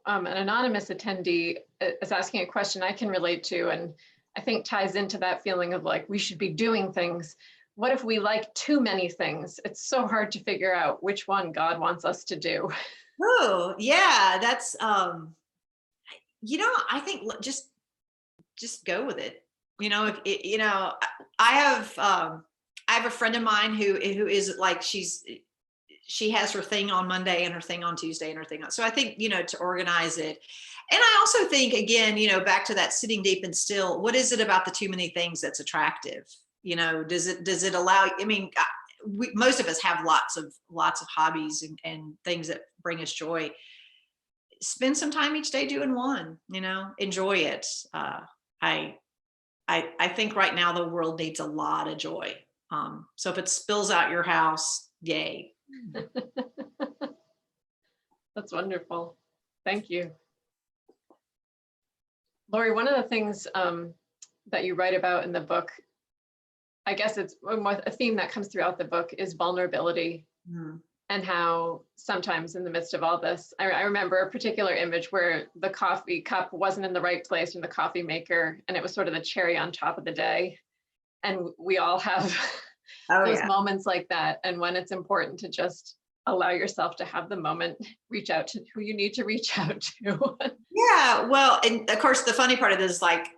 An anonymous attendee is asking a question I can relate to, and I think ties into that feeling of like, we should be doing things. What if we like too many things? It's so hard to figure out which one God wants us to do. Oh, yeah, that's, I think just go with it. I have a friend of mine who is like, she has her thing on Monday and her thing on Tuesday and her thing on. So I think, to organize it. And I also think, again, back to that sitting deep and still, what is it about the too many things that's attractive? Does it allow, I mean, most of us have lots of hobbies and things that bring us joy. Spend some time each day doing one, enjoy it. I think right now the world needs a lot of joy. So if it spills out your house, yay. That's wonderful. Thank you. Laurie, one of the things that you write about in the book, I guess it's a theme that comes throughout the book, is vulnerability. Mm. And how sometimes in the midst of all this, I remember a particular image where the coffee cup wasn't in the right place in the coffee maker, and it was sort of the cherry on top of the day. And we all have those moments like that. And when it's important to just allow yourself to have the moment, reach out to who you need to reach out to. Yeah, well, and of course, the funny part of this is like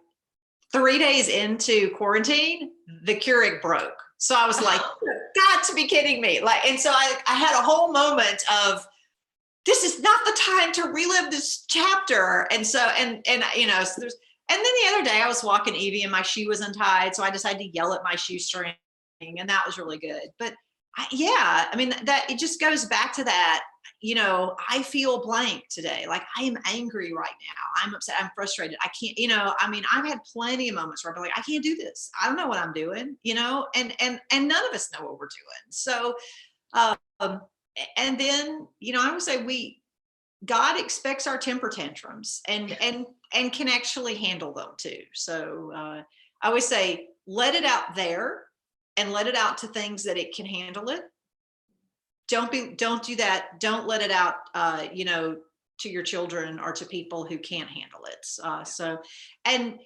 3 days into quarantine, the Keurig broke. So I was like, you've got to be kidding me. Like, and so I had a whole moment of, this is not the time to relive this chapter. And so, and you know, so and then the other day I was walking Evie and my shoe was untied. So I decided to yell at my shoestring, and that was really good. But yeah, I mean, that it just goes back to that, you know, I feel blank today. Like I am angry right now. I'm upset. I'm frustrated. I can't, you know, I mean, I've had plenty of moments where I've been like, I can't do this. I don't know what I'm doing, you know, and none of us know what we're doing. So, um, and then, you know, I would say God expects our temper tantrums and can actually handle them too. So, I always say, let it out there and let it out to things that it can handle it. Don't do that. Don't let it out, you know, to your children or to people who can't handle it. So, and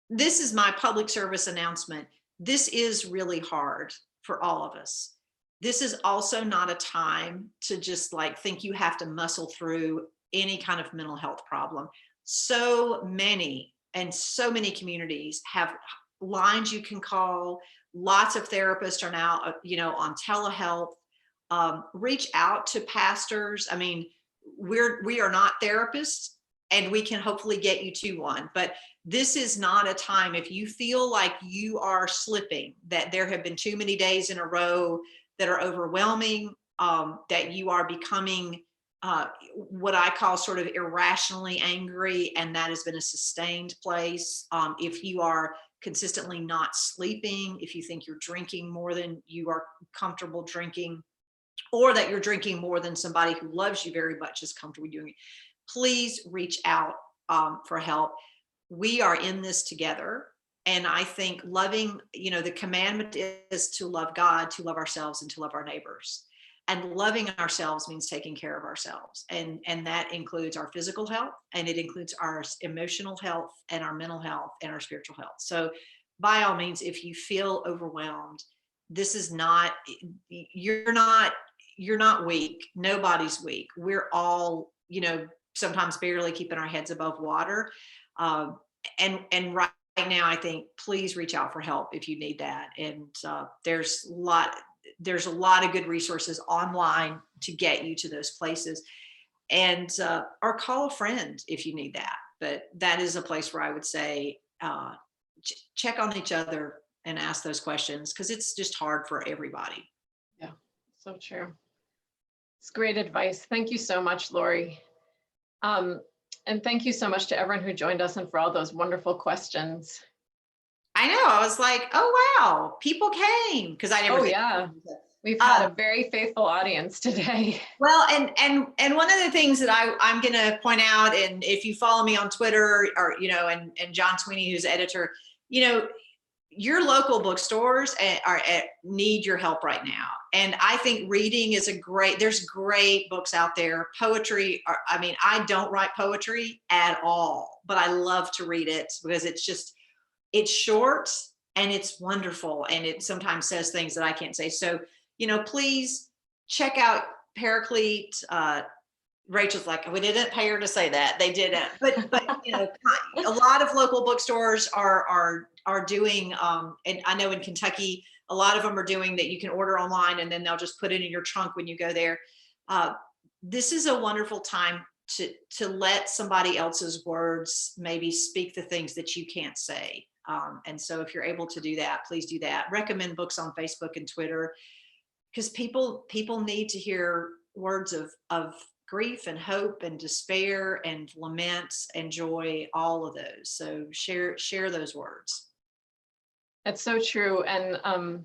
this is my public service announcement. This is really hard for all of us. This is also not a time to just like think you have to muscle through any kind of mental health problem. So many communities have lines you can call. Lots of therapists are now, you know, on telehealth. Reach out to pastors. I mean, we are not therapists, and we can hopefully get you to one, but this is not a time, if you feel like you are slipping, that there have been too many days in a row that are overwhelming, that you are becoming what I call sort of irrationally angry, and that has been a sustained place. If you are consistently not sleeping, if you think you're drinking more than you are comfortable drinking, or that you're drinking more than somebody who loves you very much is comfortable doing it, please reach out for help. We are in this together. And I think loving, you know, the commandment is to love God, to love ourselves, and to love our neighbors. And loving ourselves means taking care of ourselves. And that includes our physical health, and it includes our emotional health, and our mental health, and our spiritual health. So by all means, if you feel overwhelmed, this is not, you're not weak. Nobody's weak. We're all, you know, sometimes barely keeping our heads above water. And right now, I think, please reach out for help if you need that. And there's a lot of good resources online to get you to those places. And or call a friend if you need that. But that is a place where I would say check on each other and ask those questions, because it's just hard for everybody. Yeah, so true. It's great advice. Thank you so much, Laurie. And thank you so much to everyone who joined us and for all those wonderful questions. I know. I was like, oh, wow, people came, because I never. Oh, yeah. We've had a very faithful audience today. Well, and one of the things that I'm going to point out, and if you follow me on Twitter, or, you know, and John Sweeney, who's editor, you know, your local bookstores need your help right now. And I think reading is there's great books out there. Poetry, I mean, I don't write poetry at all, but I love to read it because it's short and it's wonderful. And it sometimes says things that I can't say. So, you know, please check out Paraclete. Rachel's like, we didn't pay her to say that. They didn't, but you know, a lot of local bookstores are doing, and I know in Kentucky, a lot of them are doing that. You can order online and then they'll just put it in your trunk when you go there. This is a wonderful time to let somebody else's words maybe speak the things that you can't say. And so if you're able to do that, please do that. Recommend books on Facebook and Twitter, because people need to hear words of grief and hope and despair and lament and joy, all of those. So share those words. That's so true. And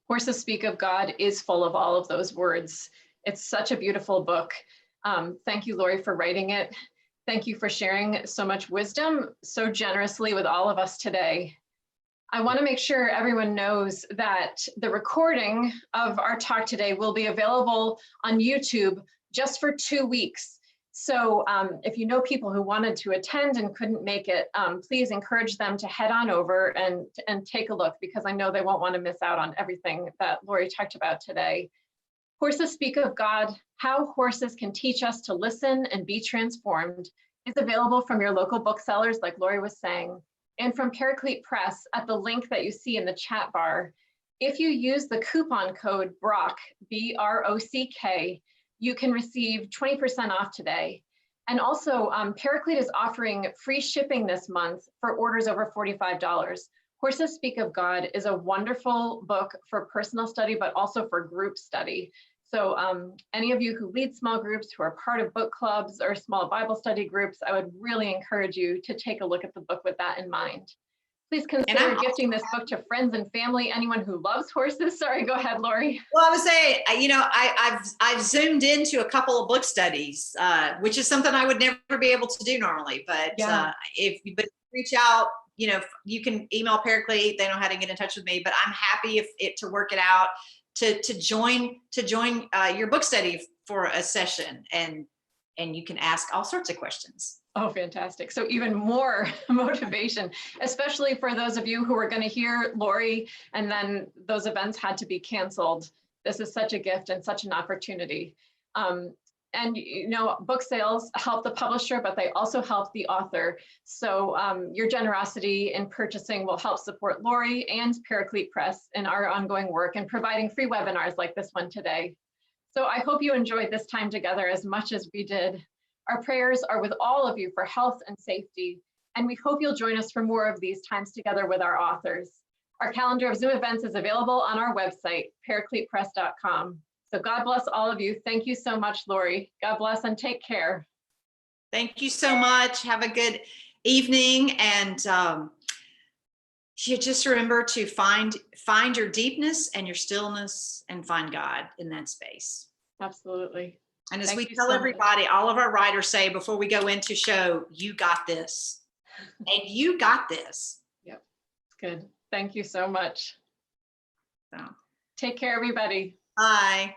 Horses Speak of God is full of all of those words. It's such a beautiful book. Thank you, Laurie, for writing it. Thank you for sharing so much wisdom so generously with all of us today. I want to make sure everyone knows that the recording of our talk today will be available on YouTube just for 2 weeks. So if you know people who wanted to attend and couldn't make it, please encourage them to head on over and take a look, because I know they won't want to miss out on everything that Laurie talked about today. Horses Speak of God, How Horses Can Teach Us to Listen and Be Transformed is available from your local booksellers, like Laurie was saying, and from Paraclete Press at the link that you see in the chat bar. If you use the coupon code BROCK, B-R-O-C-K, you can receive 20% off today. And also, Paraclete is offering free shipping this month for orders over $45. Horses Speak of God is a wonderful book for personal study, but also for group study. So any of you who lead small groups, who are part of book clubs or small Bible study groups, I would really encourage you to take a look at the book with that in mind. Please consider gifting this book to friends and family, anyone who loves horses. Sorry, go ahead, Laurie. Well, I would say, you know, I've zoomed into a couple of book studies, which is something I would never be able to do normally. But if you reach out, you know, you can email Paraclete. They know how to get in touch with me. But I'm happy to work it out to join your book study for a session, and you can ask all sorts of questions. Oh, fantastic. So even more motivation, especially for those of you who are going to hear Laurie and then those events had to be canceled. This is such a gift and such an opportunity. And you know, book sales help the publisher, but they also help the author. So your generosity in purchasing will help support Laurie and Paraclete Press in our ongoing work and providing free webinars like this one today. So I hope you enjoyed this time together as much as we did. Our prayers are with all of you for health and safety, and we hope you'll join us for more of these times together with our authors. Our calendar of Zoom events is available on our website, paracletepress.com. So God bless all of you. Thank you so much, Laurie. God bless and take care. Thank you so much. Have a good evening, and you just remember to find your deepness and your stillness, and find God in that space. Absolutely. And as we tell everybody, all of our writers say before we go into show, you got this. And you got this. Yep. Good. Thank you so much. So. Take care, everybody. Bye.